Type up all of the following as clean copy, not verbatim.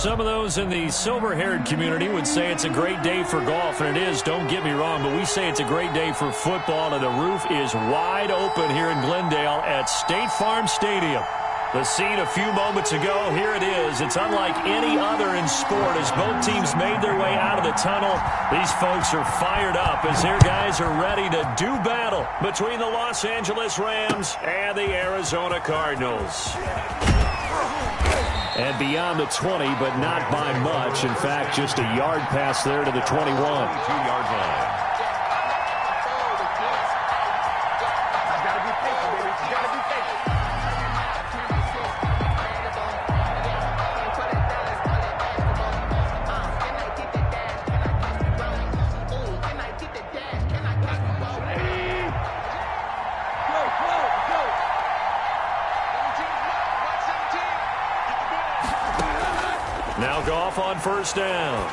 Some of those in the silver-haired community would say it's a great day for golf, and it is, don't get me wrong, but we say it's a great day for football, and the roof is wide open here in Glendale at State Farm Stadium. The scene a few moments ago, here it is. It's unlike any other in sport as both teams made their way out of the tunnel. These folks are fired up as their guys are ready to do battle between the Los Angeles Rams and the Arizona Cardinals. And beyond the 20, but not by much. In fact, just a yard pass there to the 21. 2-yard line. Now Goff on first down.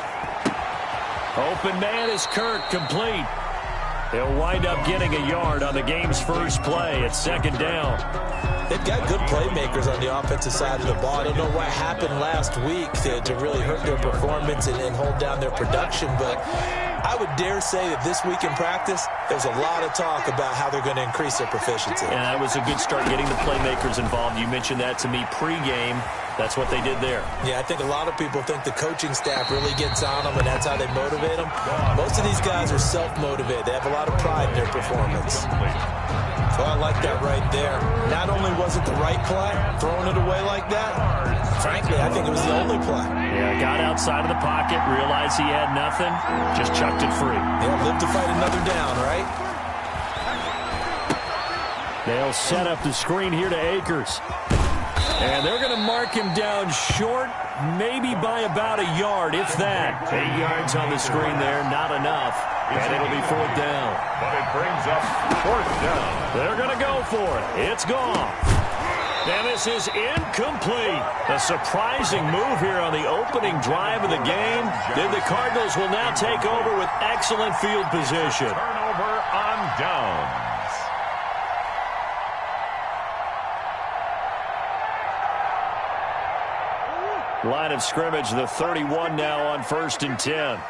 Open man is Kirk, complete. He'll wind up getting a yard on the game's first play at second down. They've got good playmakers on the offensive side of the ball. I don't know what happened last week to really hurt their performance and hold down their production, but I would dare say that this week in practice, there's a lot of talk about how they're going to increase their proficiency. And that was a good start getting the playmakers involved. You mentioned that to me pregame. That's what they did there. Yeah, I think a lot of people think the coaching staff really gets on them, and that's how they motivate them. Most of these guys are self-motivated. They have a lot of pride in their performance. So I like that right there. Not only was it the right play, throwing it away like that, frankly, I think it was the only play. Yeah, got outside of the pocket, realized he had nothing, just chucked it free. Yeah, live to fight another down, right? They'll set up the screen here to Akers. And they're going to mark him down short, maybe by about a yard, if that. 8 yards on the screen there, not enough. And it'll be fourth down. But it brings up fourth down. They're going to go for it. It's gone. And this is incomplete. A surprising move here on the opening drive of the game. Then the Cardinals will now take over with excellent field position. Turnover on downs. Line of scrimmage, the 31 now on 1st and 10.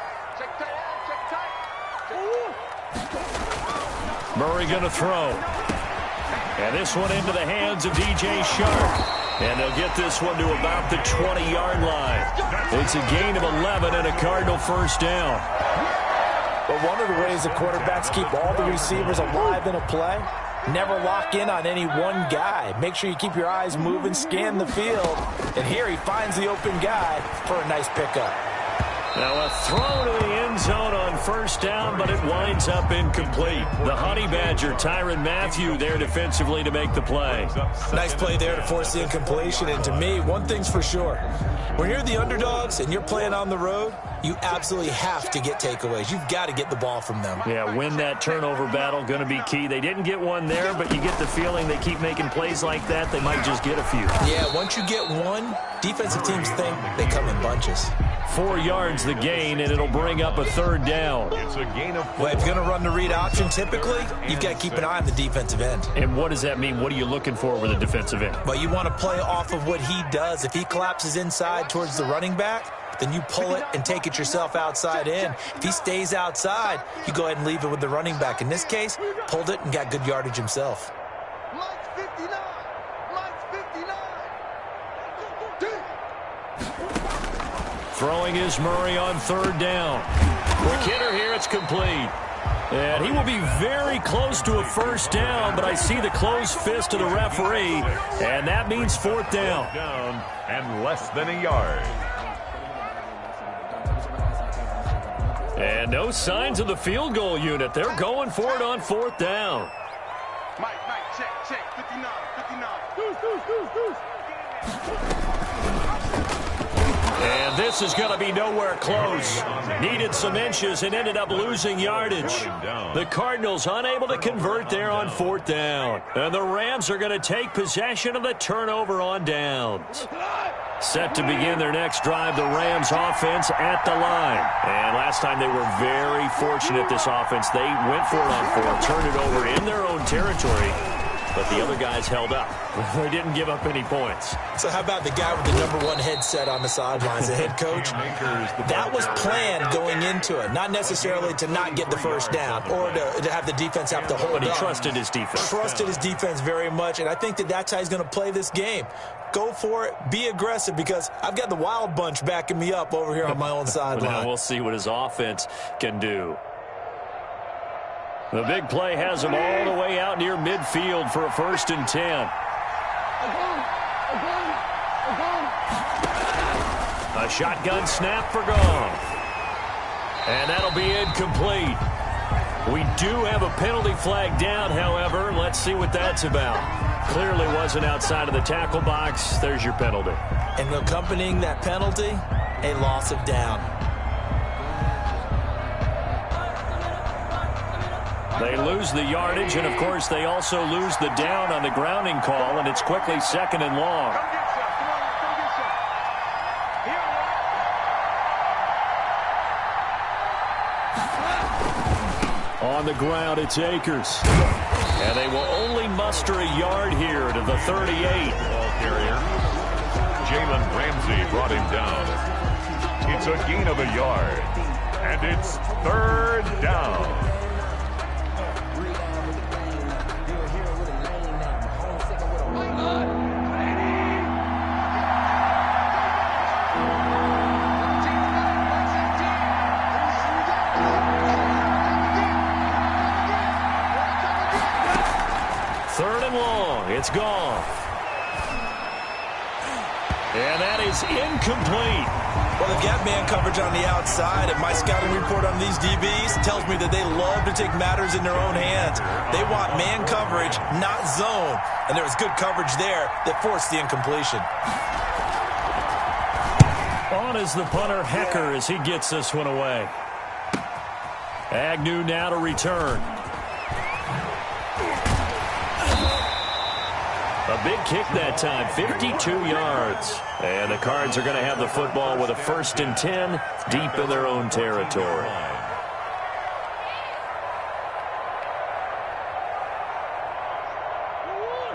Murray going to throw. And this one into the hands of DJ Shark. And they'll get this one to about the 20-yard line. It's a gain of 11 and a Cardinal first down. But one of the ways the quarterbacks keep all the receivers alive in a play, never lock in on any one guy. Make sure you keep your eyes moving, scan the field. And here he finds the open guy for a nice pickup. Now a throw to the end zone on first down, but it winds up incomplete. The Honey Badger, Tyrann Mathieu, there defensively to make the play. Nice play there to force the incompletion. And to me, one thing's for sure. When you're the underdogs and you're playing on the road, you absolutely have to get takeaways. You've got to get the ball from them. Yeah, win that turnover battle, going to be key. They didn't get one there, but you get the feeling they keep making plays like that, they might just get a few. Yeah, once you get one, defensive teams think they come in bunches. 4 yards the gain, and it'll bring up a third down. It's a gain of 4. Well, if you're going to run the read option, typically, you've got to keep an eye on the defensive end. And what does that mean? What are you looking for with a defensive end? Well, you want to play off of what he does. If he collapses inside towards the running back, then you pull it and take it yourself outside in. If he stays outside, you go ahead and leave it with the running back. In this case, pulled it and got good yardage himself. Throwing is Murray on third down. Quick hitter here, it's complete. And he will be very close to a first down, but I see the closed fist of the referee, and that means fourth down. Down and less than a yard. And no signs of the field goal unit. They're going for it on fourth down. Mike, check, 59. Deuce. And this is going to be nowhere close. Needed some inches and ended up losing yardage. The Cardinals unable to convert there on fourth down. And the Rams are going to take possession of the turnover on downs. Set to begin their next drive, the Rams offense at the line. And last time they were very fortunate, this offense. They went for it on fourth, turned it over in their own territory. but the other guys held up. They didn't give up any points. So how about the guy with the #1 headset on the sidelines, the head coach? That was planned going into it, not necessarily to not get the first down or to have the defense have to hold up. But he trusted his defense. Trusted his defense very much, and I think that's how he's going to play this game. Go for it. Be aggressive, because I've got the wild bunch backing me up over here on my own sideline. Now we'll see what his offense can do. The big play has him all the way out near midfield for a 1st and 10. A shotgun snap for Goff. And that'll be incomplete. We do have a penalty flag down, however. Let's see what that's about. Clearly wasn't outside of the tackle box. There's your penalty. And accompanying that penalty, a loss of down. They lose the yardage, and, of course, they also lose the down on the grounding call, and it's quickly 2nd and long. On the ground, it's Akers. And they will only muster a yard here to the 38. Ball carrier. Jalen Ramsey brought him down. It's a gain of a yard. And it's 3rd down. It's gone. And that is incomplete. Well, they've got man coverage on the outside, and my scouting report on these DBs tells me that they love to take matters in their own hands. They want man coverage, not zone. And there was good coverage there that forced the incompletion. On is the punter, Hecker, as he gets this one away. Agnew now to return. A big kick that time, 52 yards. And the Cards are going to have the football with a 1st and 10 deep in their own territory.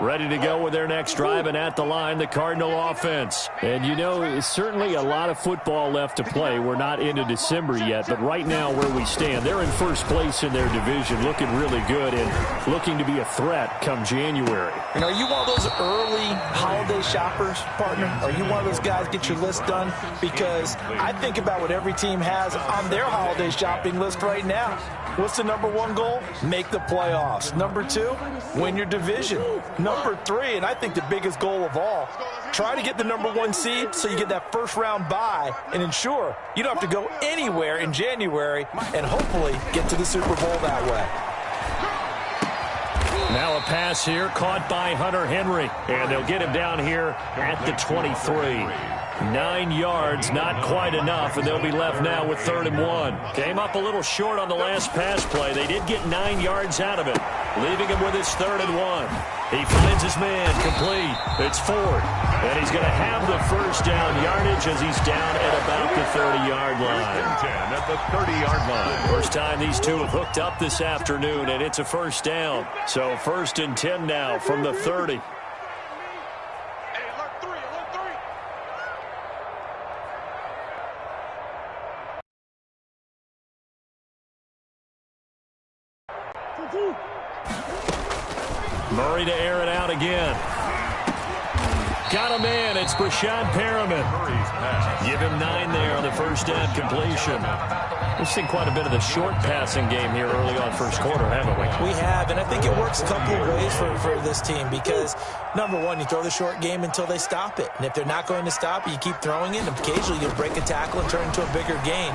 Ready to go with their next drive, and at the line, the Cardinal offense. And, you know, certainly a lot of football left to play. We're not into December yet, but right now where we stand, they're in 1st place in their division, looking really good and looking to be a threat come January. And are you one of those early holiday shoppers, partner? Are you one of those guys get your list done? Because I think about what every team has on their holiday shopping list right now. What's the #1 goal? Make the playoffs. #2, win your division. #3, and I think the biggest goal of all, try to get the #1 seed so you get that 1st-round bye and ensure you don't have to go anywhere in January and hopefully get to the Super Bowl that way. Now a pass here caught by Hunter Henry, and they'll get him down here at the 23. 9 yards, not quite enough, and they'll be left now with 3rd and 1. Came up a little short on the last pass play. They did get 9 yards out of it, leaving him with his 3rd and 1. He finds his man, complete. It's Ford, and he's going to have the 1st down yardage as he's down at about the 30-yard line. 10 at the 30-yard line. First time these two have hooked up this afternoon, and it's a 1st down. So 1st and 10 now from the 30. Murray to air it out again. Got a man. It's Brashad Perriman. Give him 9 there on the 1st down completion. We've seen quite a bit of the short passing game here early on 1st quarter, haven't we? We have, and I think it works a couple of ways for this team because, #1, you throw the short game until they stop it. And if they're not going to stop it, you keep throwing it, and occasionally you'll break a tackle and turn it into a bigger gain.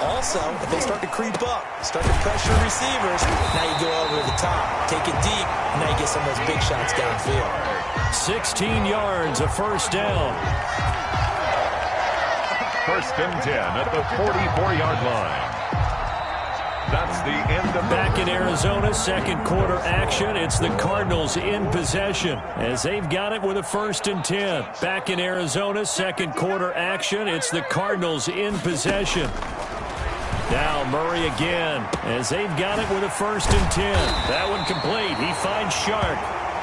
Also, if they start to creep up, start to pressure receivers, now you go over the top, take it deep, and now you get some of those big shots downfield. 16 yards, a 1st down. 1st and 10 at the 44-yard line. That's the end of Back in Arizona, 2nd quarter action. It's the Cardinals in possession as they've got it with a 1st and 10. Back in Arizona, 2nd quarter action. It's the Cardinals in possession. Now Murray again as they've got it with a 1st and 10. That one complete. He finds Shark.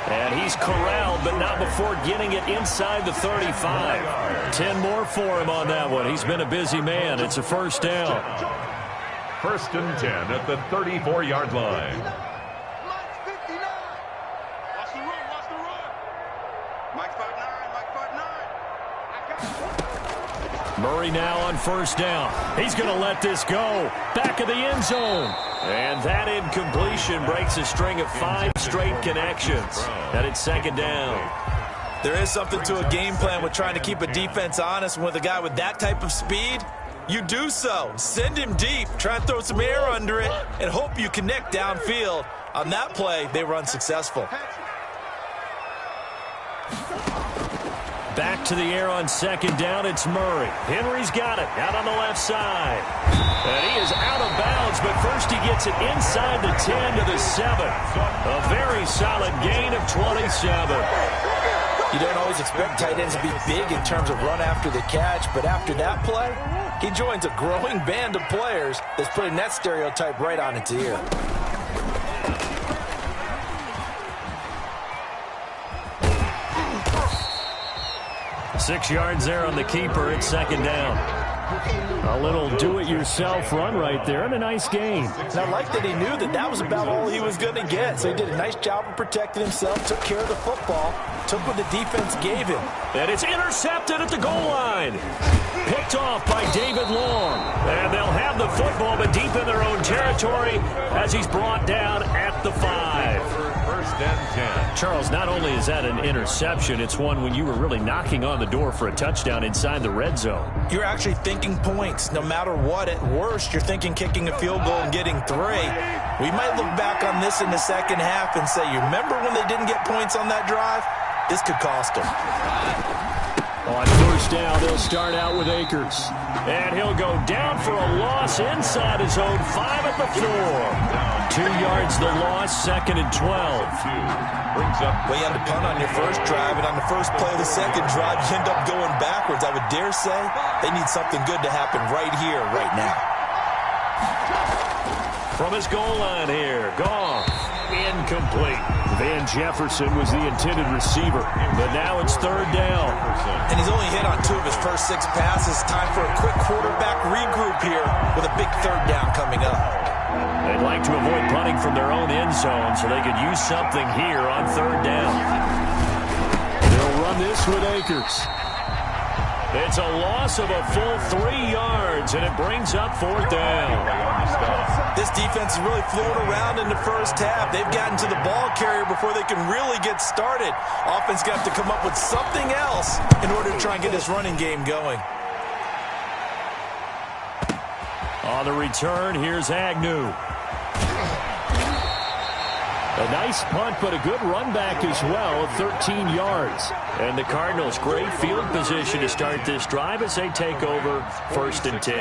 And he's corralled, but not before getting it inside the 35. 10 more for him on that one. He's been a busy man. It's a first down. First and 10 at the 34-yard line. Mike's 59. Watch the run, watch the run. Mike's 5'9", Mike's 5'9". Murray now on first down. He's going to let this go. Back of the end zone. And that incompletion breaks a string of 5 straight connections. And it's second down. There is something to a game plan with trying to keep a defense honest. With a guy with that type of speed, you do so. Send him deep. Try and throw some air under it and hope you connect downfield. On that play, they were unsuccessful. Back to the air on second down. It's Murray. Henry's got it out on the left side. And he is out of bounds, but first he gets it inside the 10 to the 7. A very solid gain of 27. You don't always expect tight ends to be big in terms of run after the catch, but after that play, he joins a growing band of players that's putting that stereotype right on its ear. Six yards there on the keeper. It's second down. A little do-it-yourself run right there, and a nice gain. And I like that he knew that that was about all he was going to get. So he did a nice job of protecting himself, took care of the football, took what the defense gave him. And it's intercepted at the goal line. Picked off by David Long. And they'll have the football, but deep in their own territory as he's brought down at the 5. First and 10. Charles, not only is that an interception, it's one when you were really knocking on the door for a touchdown inside the red zone. You're actually thinking points. No matter what, at worst, you're thinking kicking a field goal and getting 3. We might look back on this in the second half and say, you remember when they didn't get points on that drive? This could cost them. On first down, they'll start out with Akers. And he'll go down for a loss inside his own 5 at the 4. 2 yards the loss, second and 12. Brings up. Well, you had to punt on your first drive, and on the first play of the second drive, you end up going backwards. I would dare say they need something good to happen right here, right now. From his goal line here, Goff, incomplete. Van Jefferson was the intended receiver, but now it's third down. And he's only hit on 2 of his first 6 passes. Time for a quick quarterback regroup here with a big third down coming up. They'd like to avoid punting from their own end zone so they could use something here on third down. They'll run this with Akers. It's a loss of a full 3 yards, and it brings up fourth down. This defense is really fluid around in the first half. They've gotten to the ball carrier before they can really get started. Offense got to come up with something else in order to try and get this running game going. On the return, here's Agnew. A nice punt, but a good run back as well, 13 yards. And the Cardinals, great field position to start this drive as they take over first and 10.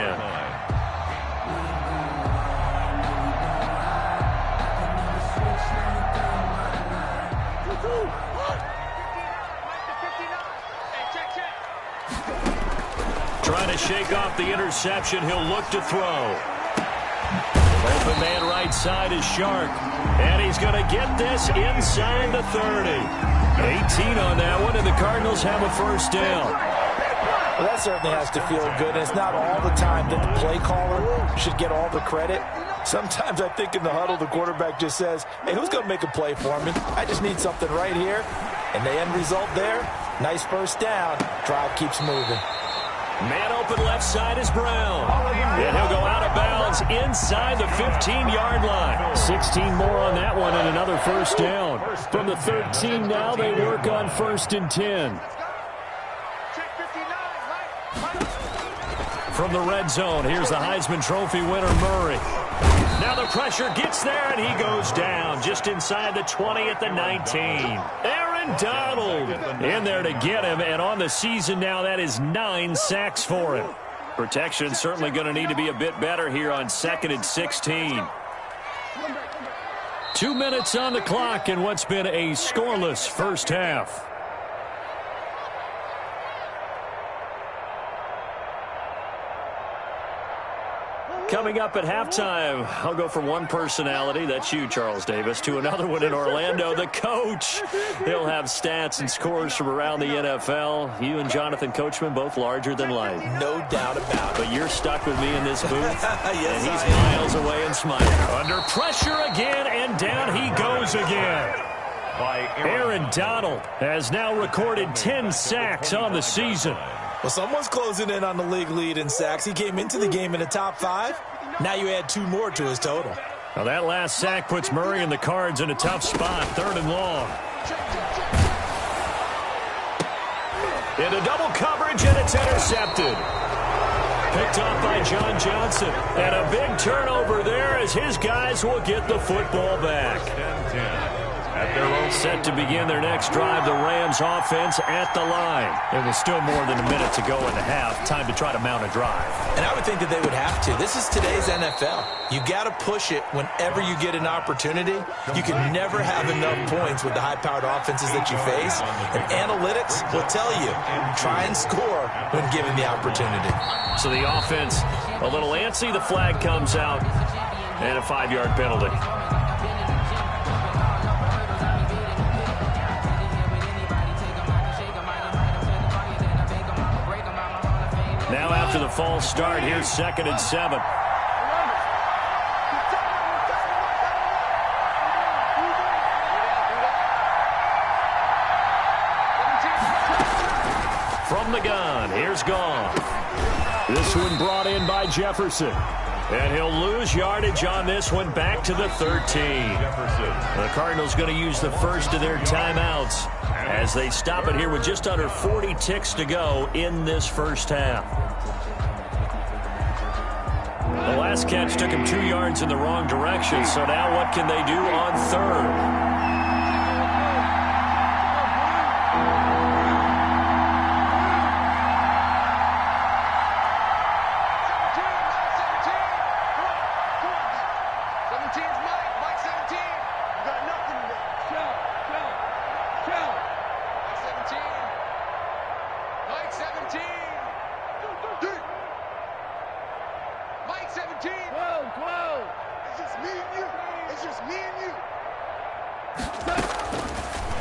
Trying to shake off the interception. He'll look to throw. Open man right side is Shark. And he's going to get this inside the 30. 18 on that one, and the Cardinals have a first down. Well, that certainly has to feel good. And it's not all the time that the play caller should get all the credit. Sometimes I think in the huddle, the quarterback just says, hey, who's going to make a play for me? I just need something right here. And the end result there, nice first down. Drive keeps moving. Man open left side is Brown. And he'll go out of bounds inside the 15-yard line. 16 more on that one and another first down. From the 13 now, they work on first and 10. From the red zone, here's the Heisman Trophy winner, Murray. Now the pressure gets there, and he goes down just inside the 20 at the 19. Donald in there to get him, and on the season now, that is 9 sacks for him. Protection certainly going to need to be a bit better here on second and 16. 2 minutes on the clock in what's been a scoreless first half. Coming up at halftime, I'll go from one personality, that's you, Charles Davis, to another one in Orlando, the coach. He'll have stats and scores from around the NFL. You and Jonathan Coachman, both larger than life. No doubt about it. But you're stuck with me in this booth, Yes, and he's miles away and smiling. Under pressure again, and down he goes again. Aaron Donald has now recorded 10 sacks on the season. Well, someone's closing in on the league lead in sacks. He came into the game in the top 5. Now you add 2 more to his total. Now that last sack puts Murray and the Cards in a tough spot, 3rd and long. Into double coverage, and it's intercepted. Picked off by John Johnson. And a big turnover there as his guys will get the football back. Set to begin their next drive, the Rams offense at the line. There was still more than a minute to go in the half. Time to try to mount a drive. And I would think that they would have to. This is today's NFL. You got to push it whenever you get an opportunity. You can never have enough points with the high-powered offenses that you face. And analytics will tell you, try and score when given the opportunity. So the offense a little antsy. The flag comes out and a 5-yard penalty. Now after the false start, here's 2nd and 7. From the gun, here's Gone. This one brought in by Jefferson. And he'll lose yardage on this one, back to the 13. The Cardinals going to use the first of their timeouts as they stop it here with just under 40 ticks to go in this first half. The last catch took him 2 yards in the wrong direction, so now what can they do on 3rd?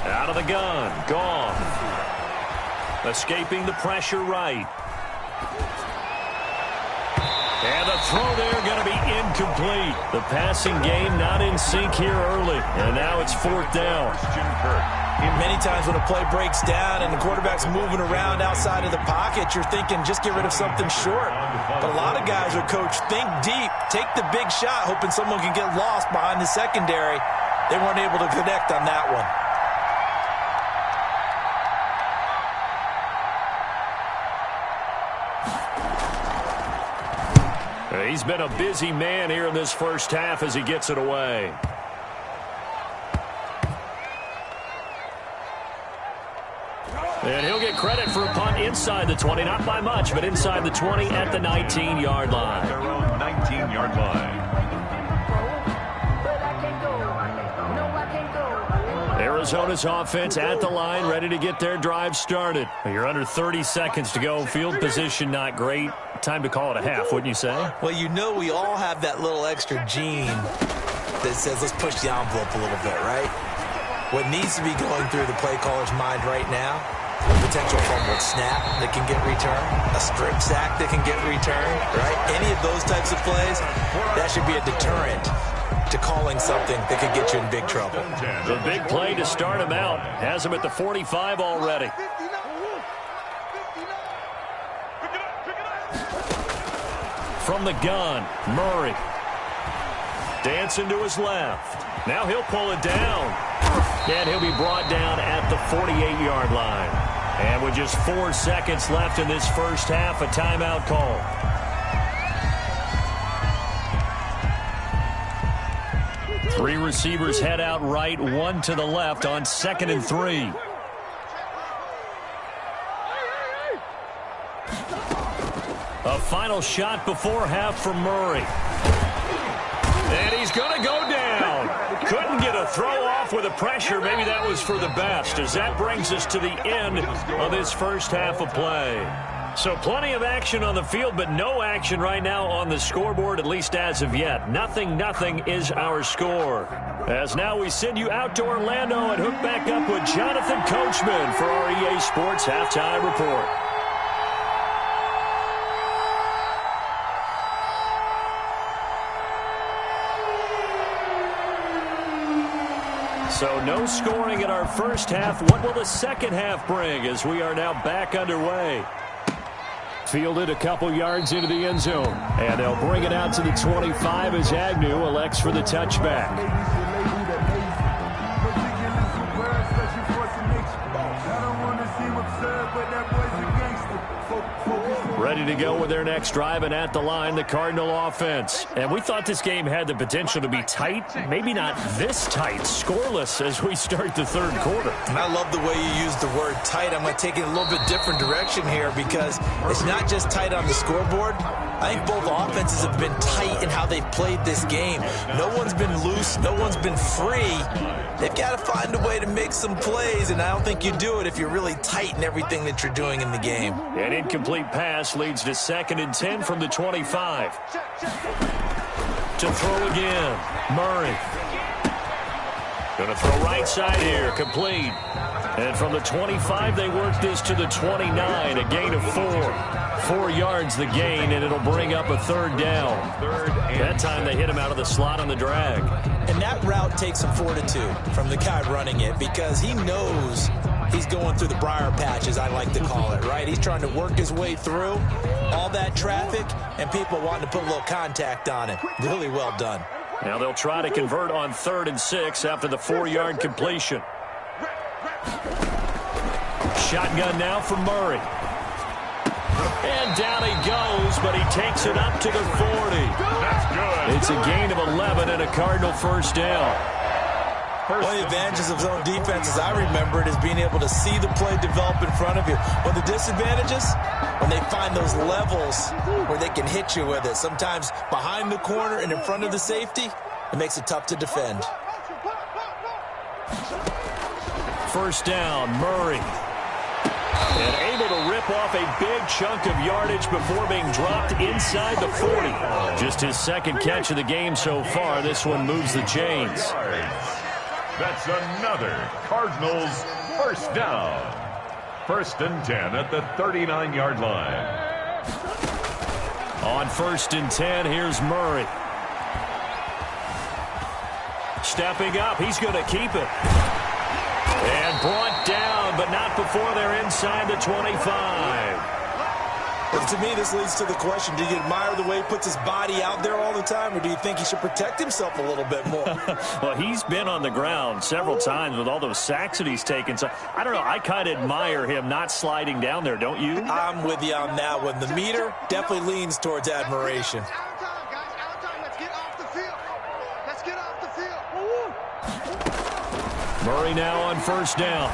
Out of the gun, Gone. Escaping the pressure right. And the throw there going to be incomplete. The passing game not in sync here early. And now it's 4th down. Many times when a play breaks down and the quarterback's moving around outside of the pocket, you're thinking just get rid of something short. But a lot of guys are coached, think deep, take the big shot, hoping someone can get lost behind the secondary. They weren't able to connect on that one. He's been a busy man here in this first half as he gets it away. And he'll get credit for a punt inside the 20, not by much, but inside the 20 at the 19-yard line. Their own 19-yard line. Arizona's offense at the line, ready to get their drive started. You're under 30 seconds to go. Field position not great. Time to call it a half, wouldn't you say? Well, you know we all have that little extra gene that says let's push the envelope a little bit, right? What needs to be going through the play caller's mind right now, a potential fumbled snap that can get returned, a strip sack that can get returned, right? Any of those types of plays, that should be a deterrent to calling something that could get you in big trouble. The big play to start him out has him at the 45 already. From the gun, Murray. Dancing to his left. Now he'll pull it down. And he'll be brought down at the 48-yard line. And with just 4 seconds left in this first half, a timeout call. Three receivers head out right, one to the left on 2nd and 3. A final shot before half from Murray. And he's going to go down. Couldn't get a throw off with the pressure. Maybe that was for the best, as that brings us to the end of this first half of play. So plenty of action on the field, but no action right now on the scoreboard, at least as of yet. 0-0 is our score. As now we send you out to Orlando and hook back up with Jonathan Coachman for our EA Sports Halftime Report. So no scoring in our first half. What will the second half bring as we are now back underway? Fielded a couple yards into the end zone. And they'll bring it out to the 25 as Agnew elects for the touchback. Ready to go with their next drive, and at the line, the Cardinal offense. And we thought this game had the potential to be tight, maybe not this tight, scoreless as we start the third quarter. And I love the way you use the word tight. I'm going to take it a little bit different direction here because it's not just tight on the scoreboard. I think both offenses have been tight in how they've played this game. No one's been loose. No one's been free. They've got to find a way to make some plays, and I don't think you do it if you're really tight in everything that you're doing in the game. An incomplete pass leads to 2nd and 10 from the 25. To throw again, Murray. Going to throw right side here, complete. And from the 25, they work this to the 29, a gain of 4. 4 yards the gain, and it'll bring up a third down. That time they hit him out of the slot on the drag. And that route takes some fortitude from the guy running it because he knows he's going through the briar patch, as I like to call it, right? He's trying to work his way through all that traffic and people wanting to put a little contact on it. Really well done. Now they'll try to convert on 3rd and 6 after the 4-yard completion. Shotgun now for Murray. And down he goes, but he takes it up to the 40. That's good. It's a gain of 11 and a Cardinal first down. One of the advantages of zone defense, as I remember it, is being able to see the play develop in front of you. One of the disadvantages, when they find those levels where they can hit you with it, sometimes behind the corner and in front of the safety, it makes it tough to defend. First down, Murray. And able to rip off a big chunk of yardage before being dropped inside the 40. Just his 2nd catch of the game so far. This one moves the chains. That's another Cardinals first down. 1st and 10 at the 39-yard line. On 1st and 10, here's Murray. Stepping up, he's going to keep it. And brought down, but not before they're inside the 25. But to me, this leads to the question, do you admire the way he puts his body out there all the time, or do you think he should protect himself a little bit more? Well, he's been on the ground several times with all those sacks that he's taken. So, I don't know, I kind of admire him not sliding down there, don't you? I'm with you on that one. The meter definitely leans towards admiration. Out of time, guys. Out of time. Let's get off the field. Let's get off the field. Murray now on 1st down.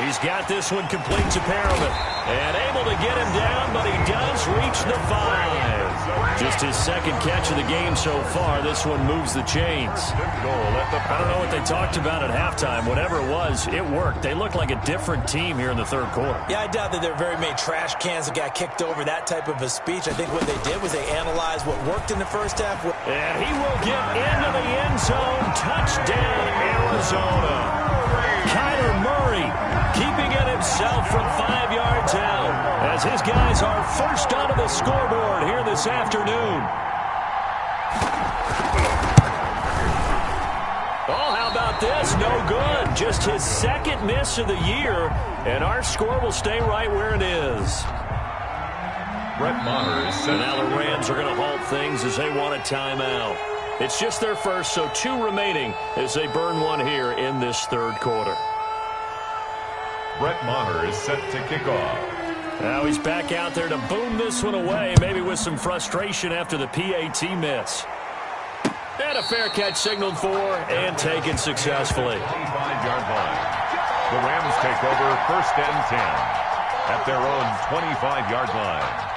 He's got this one complete to Perriman. And able to get him down, but he does reach the 5. Just his 2nd catch of the game so far. This one moves the chains. I don't know what they talked about at halftime. Whatever it was, it worked. They look like a different team here in the 3rd quarter. Yeah, I doubt that there are very many trash cans that got kicked over, that type of a speech. I think what they did was they analyzed what worked in the first half. And he will get into the end zone. Touchdown, Arizona. Kyler Murray keeping it himself from 5 yards out as his guys are first onto the scoreboard here this afternoon. Oh, how about this? No good. Just his 2nd miss of the year, and our score will stay right where it is. Brett Maher is set. Now the Rams are going to halt things as they want a timeout. It's just their first, so 2 remaining as they burn one here in this 3rd quarter. Brett Maher is set to kick off. Now he's back out there to boom this one away, maybe with some frustration after the PAT miss. And a fair catch signaled for and taken successfully. 25-yard line. The Rams take over 1st and 10 at their own 25-yard line.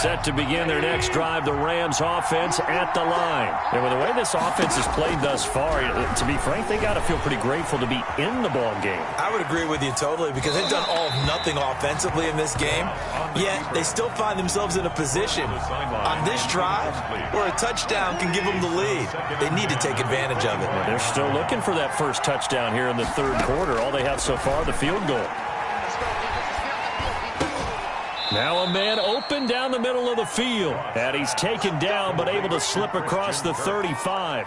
Set to begin their next drive, the Rams offense at the line. And with the way this offense has played thus far, to be frank, they got to feel pretty grateful to be in the ball game. I would agree with you totally, because they've done all of nothing offensively in this game, yet they still find themselves in a position on this drive where a touchdown can give them the lead. They need to take advantage of it. They're still looking for that first touchdown here in the third quarter. All they have so far, the field goal. Now a man open down the middle of the field. And he's taken down but able to slip across the 35.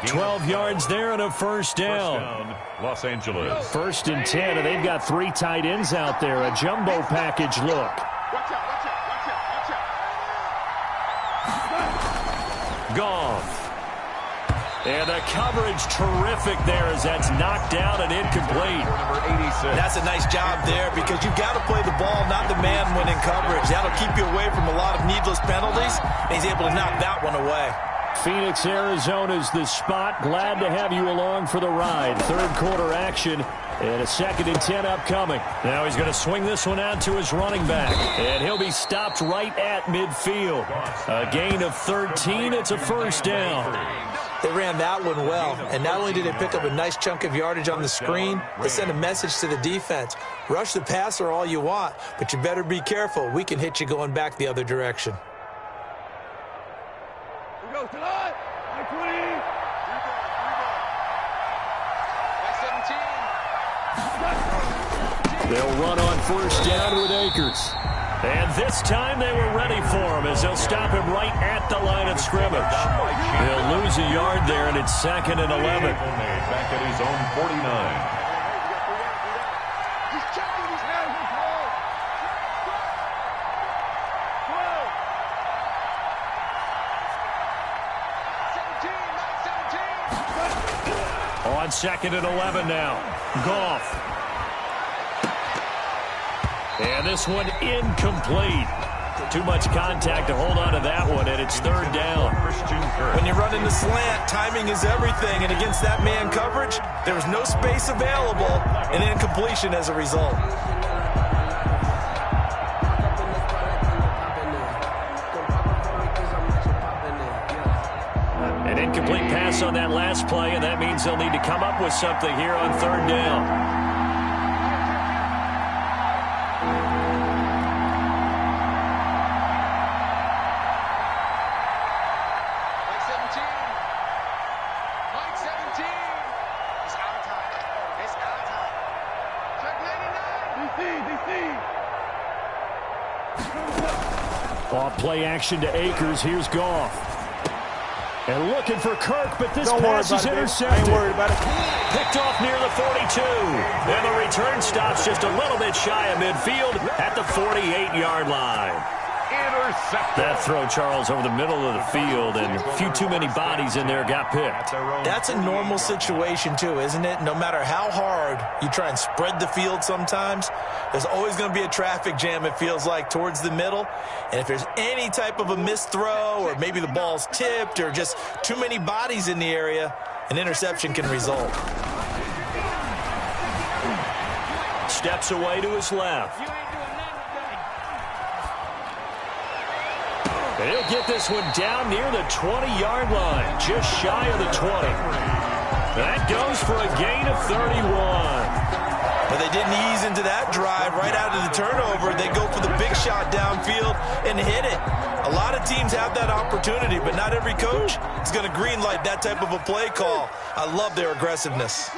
12 yards there and a first down. Los Angeles. 1st and 10, and they've got 3 tight ends out there. A jumbo package look. Goff. And the coverage terrific there as that's knocked down and incomplete. That's a nice job there, because you've got to play the ball, not the man when in coverage. That'll keep you away from a lot of needless penalties, and he's able to knock that one away. Phoenix, Arizona's the spot. Glad to have you along for the ride. Third quarter action and a 2nd and 10 upcoming. Now he's going to swing this one out to his running back, and he'll be stopped right at midfield. A gain of 13. It's a first down. They ran that one well, and not only did they pick up a nice chunk of yardage on the screen, they sent a message to the defense. Rush the passer all you want, but you better be careful. We can hit you going back the other direction. Here we go, tonight. I 20. They'll run on first down with Akers. And this time they were ready for him as they'll stop him right at the line of scrimmage. They'll lose a yard there, and it's 2nd and 11. Back at his own 49. He's checking his hands. 17. On 2nd and 11 now. Goff. And this one incomplete. Too much contact to hold on to that one, and it's 3rd down. When you run in the slant, timing is everything, and against that man coverage, there was no space available, and incompletion as a result. An incomplete pass on that last play, and that means they'll need to come up with something here on 3rd down. Off play action to Akers. Here's Goff. And looking for Kirk, but this pass is intercepted. I ain't worried about it. Picked off near the 42. And the return stops just a little bit shy of midfield at the 48-yard line. Intercepted. That throw, Charles, over the middle of the field, and a few too many bodies in there got picked. That's a normal situation, too, isn't it? No matter how hard you try and spread the field sometimes, there's always going to be a traffic jam, it feels like, towards the middle. And if there's any type of a missed throw, or maybe the ball's tipped, or just too many bodies in the area, an interception can result. Steps away to his left. And he'll get this one down near the 20-yard line, just shy of the 20. That goes for a gain of 31. But they didn't ease into that drive right out of the turnover. They go for the big shot downfield and hit it. A lot of teams have that opportunity, but not every coach is going to green light that type of a play call. I love their aggressiveness.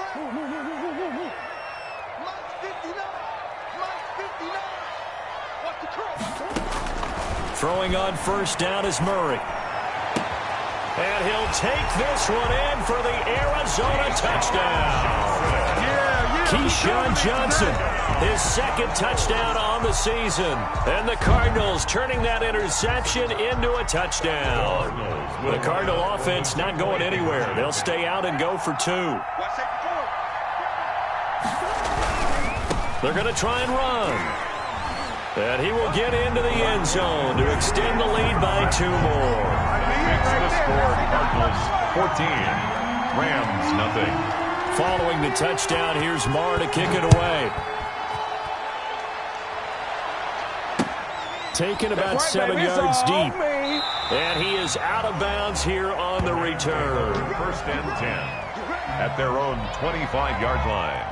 Throwing on first down is Murray. And he'll take this one in for the Arizona touchdown. Keyshawn Johnson, his 2nd touchdown on the season. And the Cardinals turning that interception into a touchdown. The Cardinal offense not going anywhere. They'll stay out and go for 2. They're going to try and run. And he will get into the end zone to extend the lead by 2 more. Makes the score Cardinals 14, Rams nothing. Following the touchdown, here's Marr to kick it away. Taken about 7 yards deep. And he is out of bounds here on the return. First and 10 at their own 25-yard line.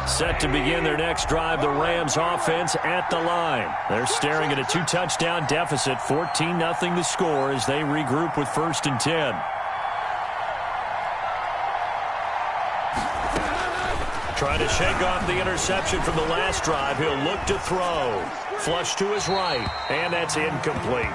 Set to begin their next drive, the Rams offense at the line. They're staring at a 2-touchdown deficit, 14-0 the score as they regroup with first and 10. Trying to shake off the interception from the last drive. He'll look to throw. Flush to his right, and that's incomplete.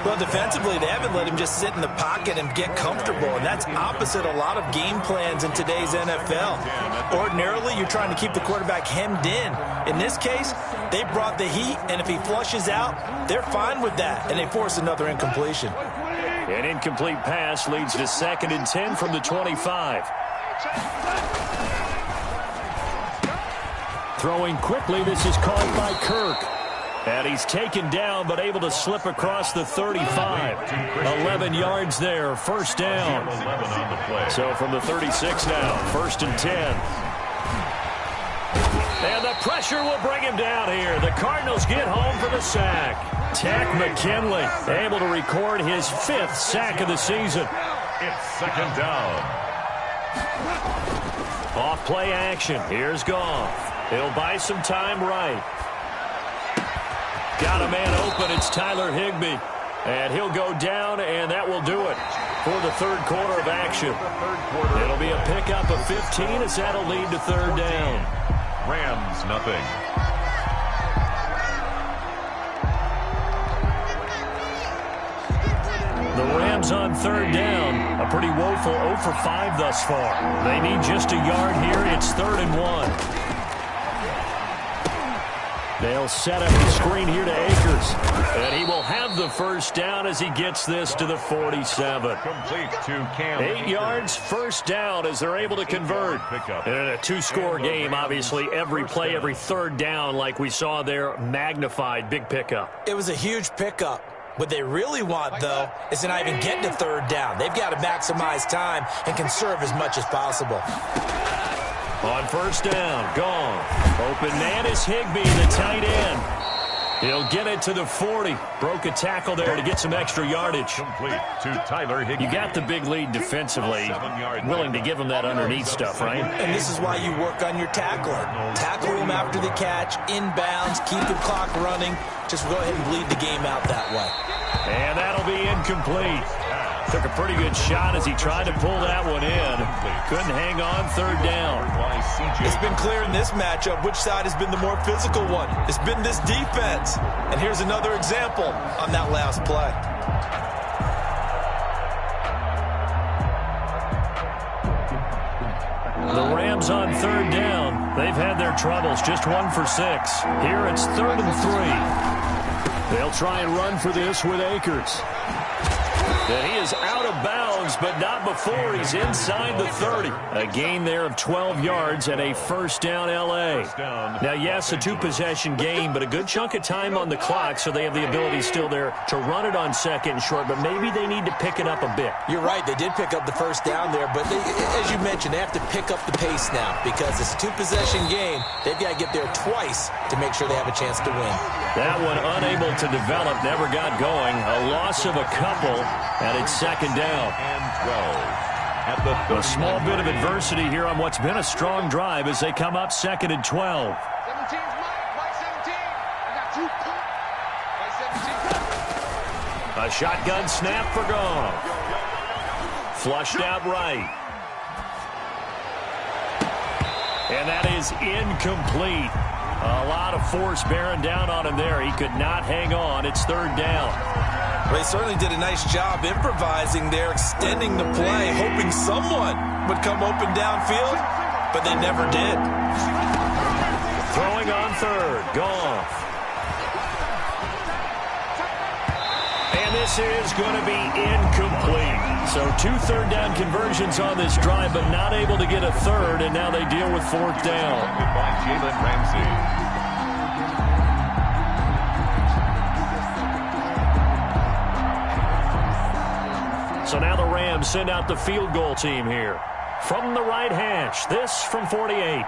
Well, defensively, they haven't let him just sit in the pocket and get comfortable, and that's opposite a lot of game plans in today's NFL. Ordinarily, you're trying to keep the quarterback hemmed in. In this case, they brought the heat, and if he flushes out, they're fine with that, and they force another incompletion. An incomplete pass leads to 2nd and 10 from the 25. Throwing quickly, this is caught by Kirk. And he's taken down, but able to slip across the 35. 11 yards there, first down. So from the 36 now, first and 10. And the pressure will bring him down here. The Cardinals get home for the sack. Takk McKinley able to record his 5th sack of the season. It's second down. Off play action. Here's Goff. He'll buy some time right. Got a man open. It's Tyler Higbee. And he'll go down, and that will do it for the third quarter of action. It'll be a pickup of 15 as that'll lead to third down. Rams, nothing. The Rams on third down. A pretty woeful 0 for 5 thus far. They need just a yard here. It's 3rd and 1. They'll set up the screen here to Akers. And he will have the first down as he gets this to the 47. Complete to Cam. 8 yards, first down as they're able to convert. And in a 2-score game, obviously, every play, every third down, like we saw there, magnified. Big pickup. It was a huge pickup. What they really want, though, is to not even get to third down. They've got to maximize time and conserve as much as possible. On first down, gone. Open man is Higbee, the tight end. He'll get it to the 40. Broke a tackle there to get some extra yardage. Complete to Tyler Higbee. You got the big lead defensively. Willing to give him that underneath stuff, right? And this is why you work on your tackler. Tackle him after the catch, inbounds, keep the clock running. Just go ahead and bleed the game out that way. And that'll be incomplete. Took a pretty good shot as he tried to pull that one in. Couldn't hang on, third down. It's been clear in this matchup which side has been the more physical one. It's been this defense. And here's another example on that last play. The Rams on third down. They've had their troubles, just 1 for 6. Here it's 3rd and 3. They'll try and run for this with Akers. And he is out of bounds, but not before he's inside the 30. A gain there of 12 yards and a first down L.A. Now, yes, a 2-possession game, but a good chunk of time on the clock, so they have the ability still there to run it on second and short, but maybe they need to pick it up a bit. You're right. They did pick up the first down there, but as you mentioned, they have to pick up the pace now because it's a 2-possession game. They've got to get there twice to make sure they have a chance to win. That one unable to develop, never got going. A loss of a couple, and it's second down. And 12 at the A small bit of adversity here on what's been a strong drive as they come up 2nd and 12. 17's Mike 17. I got 2. Mike 17. A shotgun snap for Goff. Flushed out right. And that is incomplete. A lot of force bearing down on him there. He could not hang on. It's third down. Well, he certainly did a nice job improvising there, extending the play, hoping someone would come open downfield, but they never did. Throwing on third. Goff. And this is going to be incomplete. So 2 third-down conversions on this drive, but not able to get a third, and now they deal with 4th down. by Jalen Ramsey. So now the Rams send out the field goal team here. From the right hash, this from 48.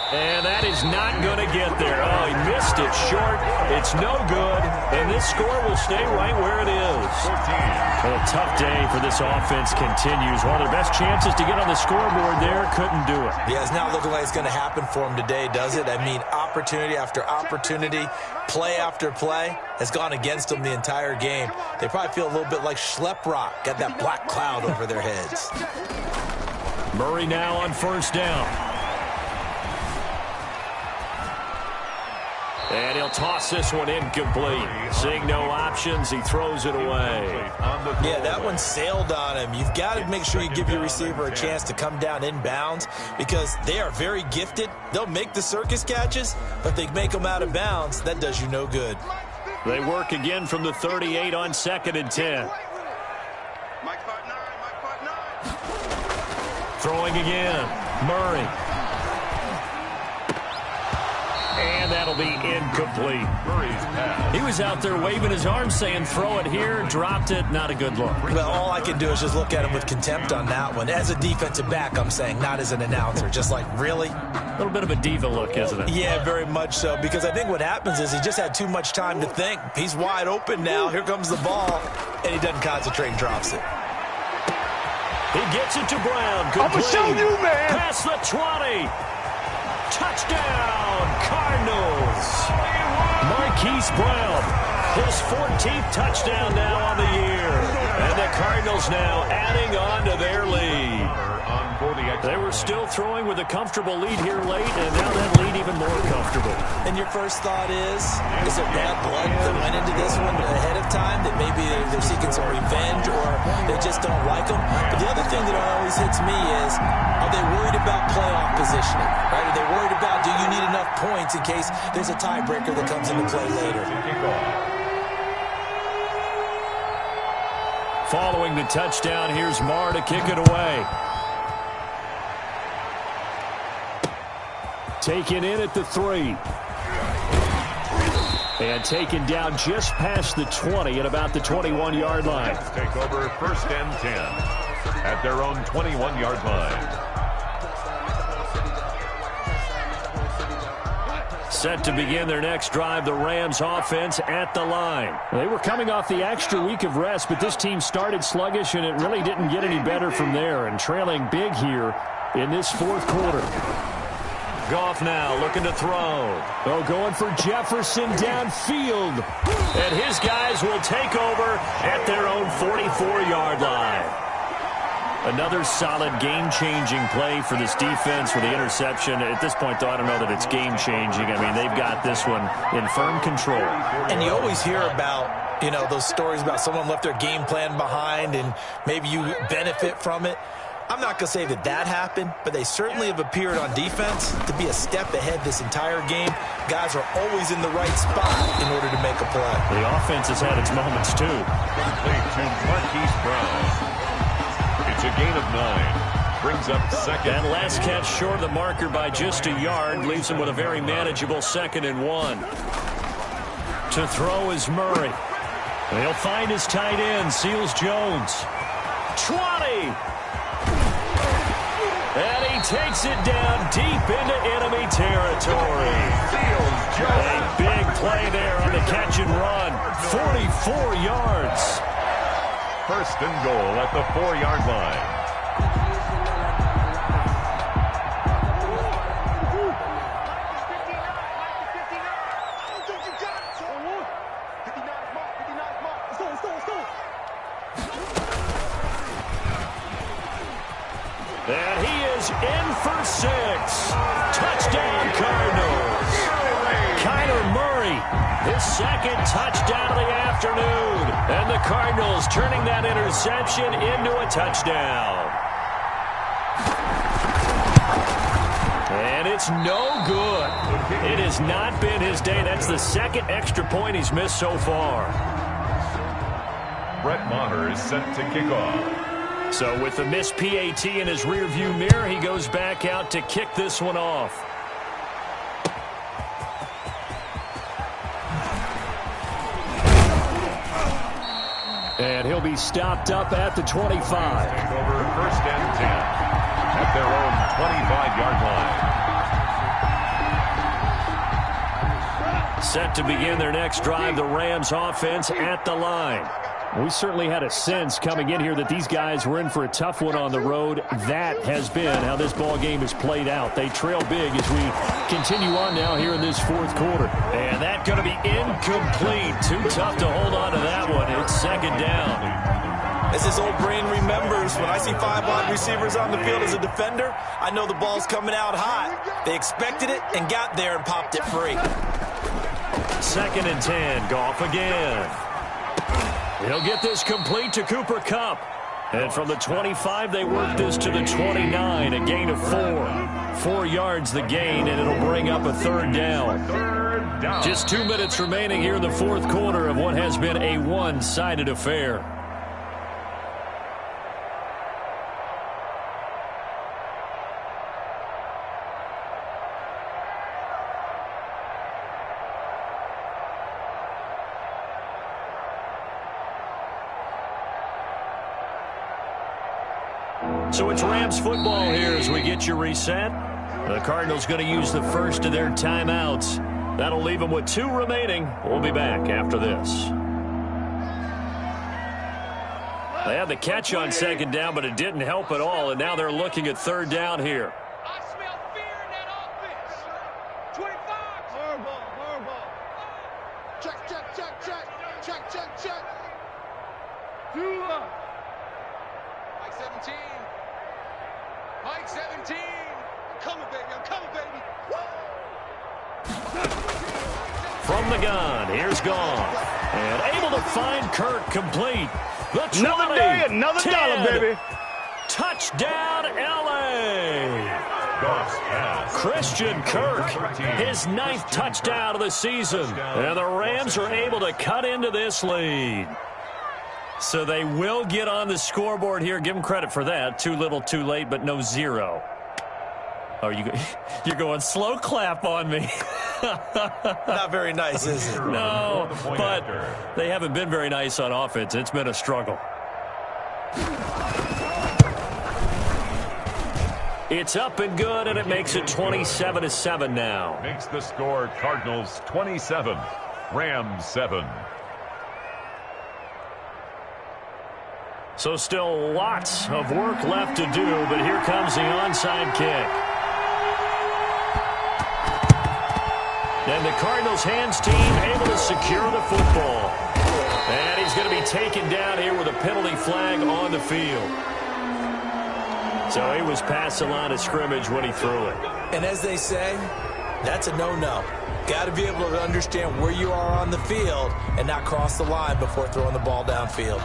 And that is not going to get there. Oh, he missed it short. It's no good. And this score will stay right where it is. Well, a tough day for this offense continues. One of their best chances to get on the scoreboard there, couldn't do it. Yeah, it's not looking like it's going to happen for him today, does it? I mean, opportunity after opportunity, play after play has gone against them the entire game. They probably feel a little bit like Schlep Rock, got that black cloud over their heads. Murray now on first down. And he'll toss this one incomplete. Seeing no options, he throws it away. Yeah, that one sailed on him. You've got to make sure you give your receiver a chance to come down inbounds because they are very gifted. They'll make the circus catches, but they make them out of bounds. That does you no good. They work again from the 38 on 2nd and 10. Throwing again. Murray. And that'll be incomplete. He was out there waving his arms saying, throw it here, dropped it, not a good look. Well, all I can do is just look at him with contempt on that one. As a defensive back, I'm saying, not as an announcer. Just like, really? A little bit of a diva look, isn't it? Yeah, very much so, because I think what happens is he just had too much time to think. He's wide open now. Here comes the ball, and he doesn't concentrate and drops it. He gets it to Brown. Complete. I'm going to show you, man. Past the 20. Touchdown, Cardinals. Marquise Brown, his 14th touchdown now on the year. And the Cardinals now adding on to their lead. They were still throwing with a comfortable lead here late, and now that lead even more comfortable. And your first thought is there bad blood that went into this one ahead of time, that maybe they're seeking some revenge or they just don't like them? But the other thing that always hits me is, are they worried about playoff positioning? Right? Are they worried about, do you need enough points in case there's a tiebreaker that comes into play later? Following the touchdown, here's Marr to kick it away. Taken in at the 3. And taken down just past the 20 at about the 21-yard line. Take over 1st and 10 at their own 21-yard line. Set to begin their next drive, the Rams offense at the line. They were coming off the extra week of rest, but this team started sluggish, and it really didn't get any better from there, and trailing big here in this 4th quarter. Goff now looking to throw. Oh, going for Jefferson downfield. And his guys will take over at their own 44-yard line. Another solid game-changing play for this defense with the interception. At this point, though, I don't know that it's game-changing. I mean, they've got this one in firm control. And you always hear about, you know, those stories about someone left their game plan behind and maybe you benefit from it. I'm not going to say that that happened, but they certainly have appeared on defense to be a step ahead this entire game. Guys are always in the right spot in order to make a play. The offense has had its moments, too. Complete to Marquise Brown. It's a gain of 9. Brings up 2nd. That last catch short of the marker by just a yard leaves him with a very manageable 2nd and 1. To throw is Murray. They'll find his tight end, Seals Jones. 20. And he takes it down deep into enemy territory. A big play there on the catch and run. 44 yards. 1st and goal at the 4-yard line. And he is in for 6. Touchdown, Cardinals. Kyler Murray, his 2nd touchdown of the afternoon. And the Cardinals turning that interception into a touchdown. And it's no good. It has not been his day. That's the 2nd extra point he's missed so far. Brett Maher is set to kick off. So with the missed PAT in his rearview mirror, he goes back out to kick this one off. And he'll be stopped up at the 25. Over 1st and 10 at their own 25-yard line. Set to begin their next drive, the Rams offense at the line. We certainly had a sense coming in here that these guys were in for a tough one on the road. That has been how this ball game has played out. They trail big as we continue on now here in this 4th quarter. And that's going to be incomplete. Too tough to hold on to that one. It's 2nd down. As his old brain remembers, when I see 5 wide receivers on the field as a defender, I know the ball's coming out hot. They expected it and got there and popped it free. 2nd and 10. Goff again. He'll get this complete to Cooper Kupp. And from the 25, they work this to the 29, a gain of 4. 4 yards the gain, and it'll bring up a 3rd down. Just 2 minutes remaining here in the 4th quarter of what has been a one-sided affair. So it's Rams football here as we get you reset. The Cardinals going to use the first of their timeouts. That'll leave them with 2 remaining. We'll be back after this. They had the catch on 2nd down, but it didn't help at all, and now they're looking at 3rd down here. I smell fear in that offense. 25. Horrible. Check. Mike 17. Mike 17. I'm coming, baby. Woo! From the gun, here's Goff. And able to find Kirk complete. The 20, another day, another 10. dollar, baby. Touchdown, L.A. Christian Kirk, his 9th touchdown of the season. And the Rams are able to cut into this lead. So they will get on the scoreboard here. Give them credit for that. Too little, too late, but no 0. Oh, you're going slow clap on me. Not very nice, is it? No, but they haven't been very nice on offense. It's been a struggle. It's up and good, and it makes it 27-7 now. Makes the score Cardinals 27, Rams 7. So still lots of work left to do, but here comes the onside kick. And the Cardinals hands team able to secure the football. And he's going to be taken down here with a penalty flag on the field. So he was past the line of scrimmage when he threw it. And as they say, that's a no-no. Got to be able to understand where you are on the field and not cross the line before throwing the ball downfield.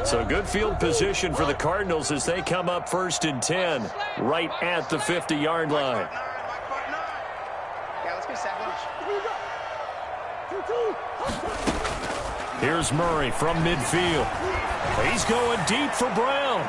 So good field position for the Cardinals as they come up 1st and 10, right at the 50-yard line. Yeah, let's get set. Here's Murray from midfield. He's going deep for Brown.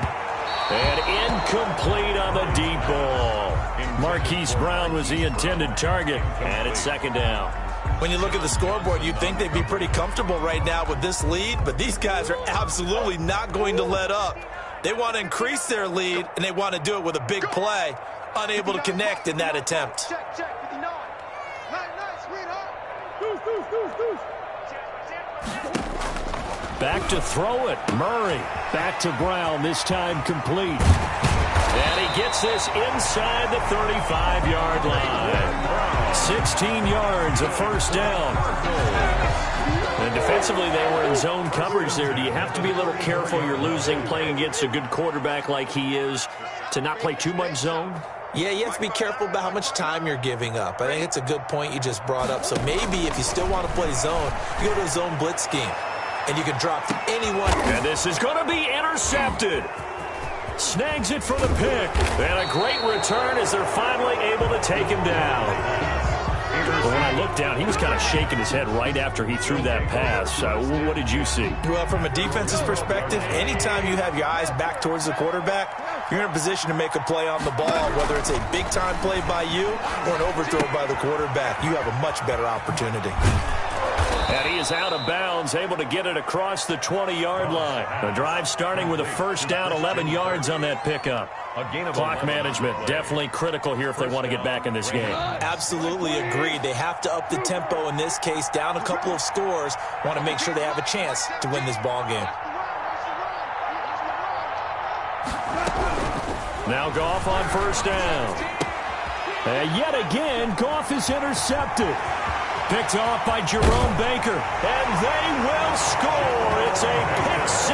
And incomplete on the deep ball. Marquise Brown was the intended target, and it's 2nd down. When you look at the scoreboard, you'd think they'd be pretty comfortable right now with this lead, but these guys are absolutely not going to let up. They want to increase their lead, and they want to do it with a big play. Unable to connect in that attempt. Check, 59. Nice, sweetheart. Back to throw it. Murray. Back to Brown, this time complete. And he gets this inside the 35-yard line. 16 yards, a 1st down. And defensively, they were in zone coverage there. Do you have to be a little careful? You're losing, playing against a good quarterback like he is, to not play too much zone? Yeah, you have to be careful about how much time you're giving up. I think it's a good point you just brought up. So maybe if you still want to play zone, you go to a zone blitz scheme, and you can drop to anyone. And this is going to be intercepted. Snags it for the pick. And a great return as they're finally able to take him down. But when I looked down, he was kind of shaking his head right after he threw that pass. What did you see? Well, from a defense's perspective, anytime you have your eyes back towards the quarterback, you're in a position to make a play on the ball, whether it's a big-time play by you or an overthrow by the quarterback. You have a much better opportunity. And he is out of bounds, able to get it across the 20-yard line. The drive starting with a first down, 11 yards on that pickup. Clock management definitely critical here if they want to get back in this game. Absolutely agreed. They have to up the tempo in this case, down a couple of scores. Want to make sure they have a chance to win this ball game. Now Goff on first down. And yet again, Goff is intercepted. Picked off by Jerome Baker. And they will score. It's a pick 6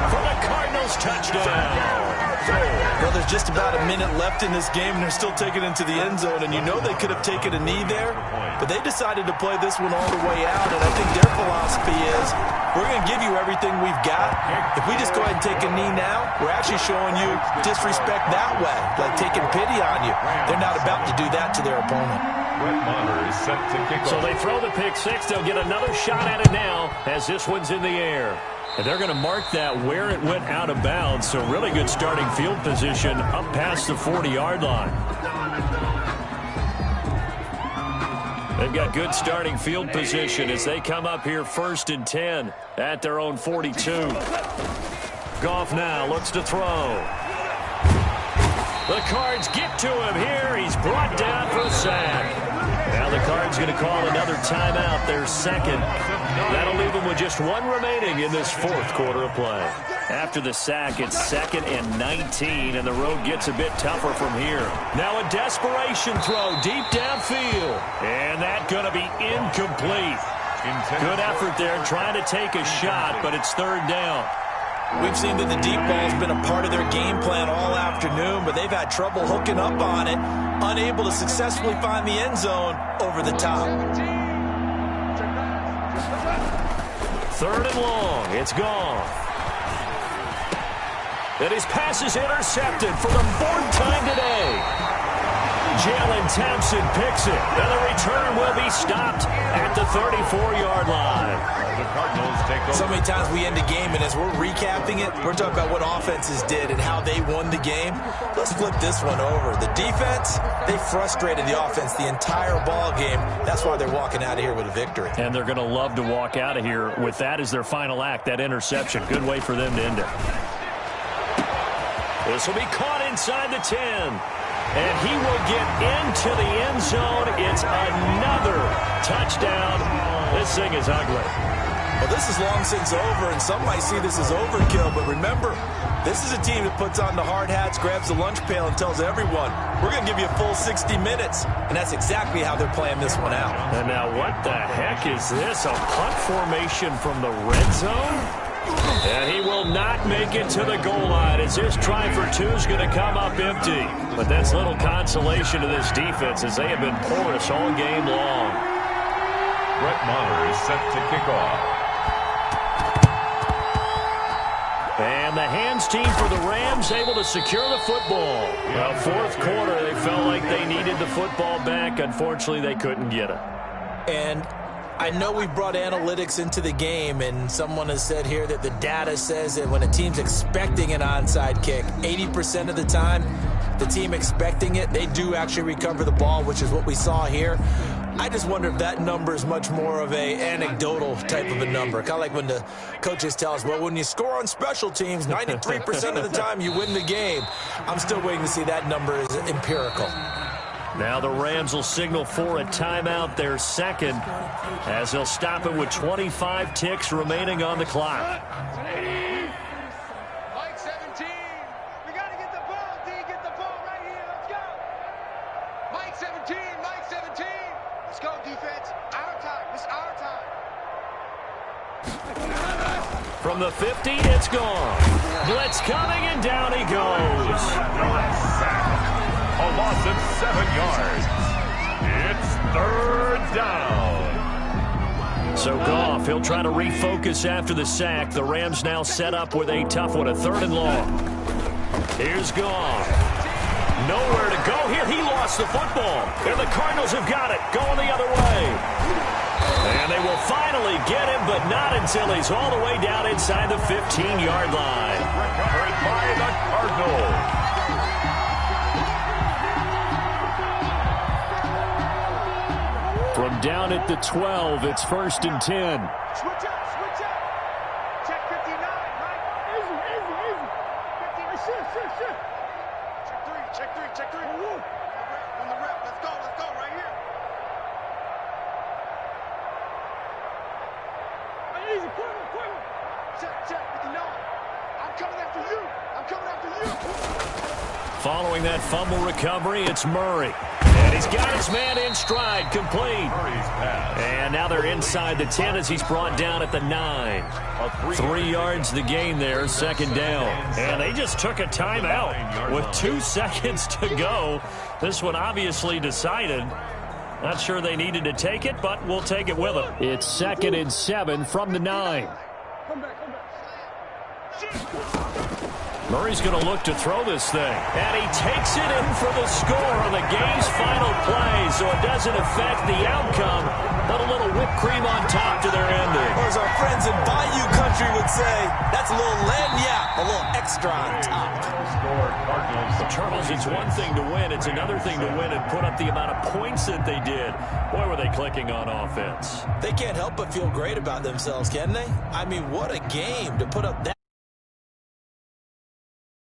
for the Cardinals touchdown. Well, there's just about a minute left in this game, and they're still taking it into the end zone. And you know they could have taken a knee there, but they decided to play this one all the way out. And I think their philosophy is, we're going to give you everything we've got. If we just go ahead and take a knee now, we're actually showing you disrespect that way, like taking pity on you. They're not about to do that to their opponent. So they throw the pick 6. They'll get another shot at it now as this one's in the air. And they're going to mark that where it went out of bounds. So really good starting field position up past the 40-yard line. They've got good starting field position as they come up here 1st and 10 at their own 42. Goff now looks to throw. The Cards get to him here. He's brought down for a sack. Now the Cards going to call another timeout, their second. That'll leave them with just one remaining in this 4th quarter of play. After the sack, it's 2nd and 19, and the road gets a bit tougher from here. Now a desperation throw deep downfield, and that's going to be incomplete. Good effort there trying to take a shot, but it's 3rd down. We've seen that the deep ball's been a part of their game plan all afternoon, but they've had trouble hooking up on it, unable to successfully find the end zone over the top. 3rd and long. It's gone. And his pass is intercepted for the 4th time today. Jalen Thompson picks it, and the return will be stopped at the 34-yard line. The Cardinals take over. So many times we end a game, and as we're recapping it, we're talking about what offenses did and how they won the game. Let's flip this one over. The defense, they frustrated the offense the entire ball game. That's why they're walking out of here with a victory. And they're going to love to walk out of here with that as their final act, that interception. Good way for them to end it. This will be caught inside the 10. And he will get into the end zone. It's another touchdown. This thing is ugly. Well, this is long since over, and some might see this as overkill. But remember, this is a team that puts on the hard hats, grabs the lunch pail, and tells everyone, we're going to give you a full 60 minutes. And that's exactly how they're playing this one out. And now what the heck is this? A punt formation from the red zone? And he will not make it to the goal line as this try for 2 is going to come up empty. But that's little consolation to this defense as they have been porous all game long. Brett Maher is set to kick off. And the hands team for the Rams able to secure the football. Well, 4th quarter, they felt like they needed the football back. Unfortunately, they couldn't get it. And I know we brought analytics into the game, and someone has said here that the data says that when a team's expecting an onside kick, 80% of the time, the team expecting it, they do actually recover the ball, which is what we saw here. I just wonder if that number is much more of a anecdotal type of a number. Kind of like when the coaches tell us, well, when you score on special teams, 93% of the time you win the game. I'm still waiting to see that number is empirical. Now the Rams will signal for a timeout, their second, as they'll stop it with 25 ticks remaining on the clock. Mike 17. We got to get the ball, D. Get the ball right here. Let's go. Mike 17. Mike 17. Let's go, defense. Our time. It's our time. From the 50, it's gone. Blitz coming, and down he goes. A loss of 7 yards. It's 3rd down. So Goff, he'll try to refocus after the sack. The Rams now set up with a tough one, a 3rd and long. Here's Goff. Nowhere to go here. He lost the football. And the Cardinals have got it, going the other way. And they will finally get him, but not until he's all the way down inside the 15-yard line. Recovered by the Cardinals. From down at the 12, it's 1st and 10. Switch up, switch up. Check 59, Mike. Easy, easy, easy. 50. Shift. Check three. On the rep. Let's go, right here. Easy, quick. Check, 59. I'm coming after you. Following that fumble recovery, it's Murray. And he's got his man in stride, complete. And now they're inside the 10 as he's brought down at the 9. 3 yards the gain there, 2nd down. And they just took a timeout with 2 seconds to go. This one obviously decided. Not sure they needed to take it, but we'll take it with them. It's 2nd and 7 from the 9. Come back. Murray's going to look to throw this thing. And he takes it in for the score on the game's final play, so it doesn't affect the outcome, but a little whipped cream on top to their ending. Or as our friends in Bayou Country would say, that's a little lagniappe, a little extra on top. Charles, it's one thing to win. It's another thing to win and put up the amount of points that they did. Boy, were they clicking on offense. They can't help but feel great about themselves, can they? I mean, what a game to put up that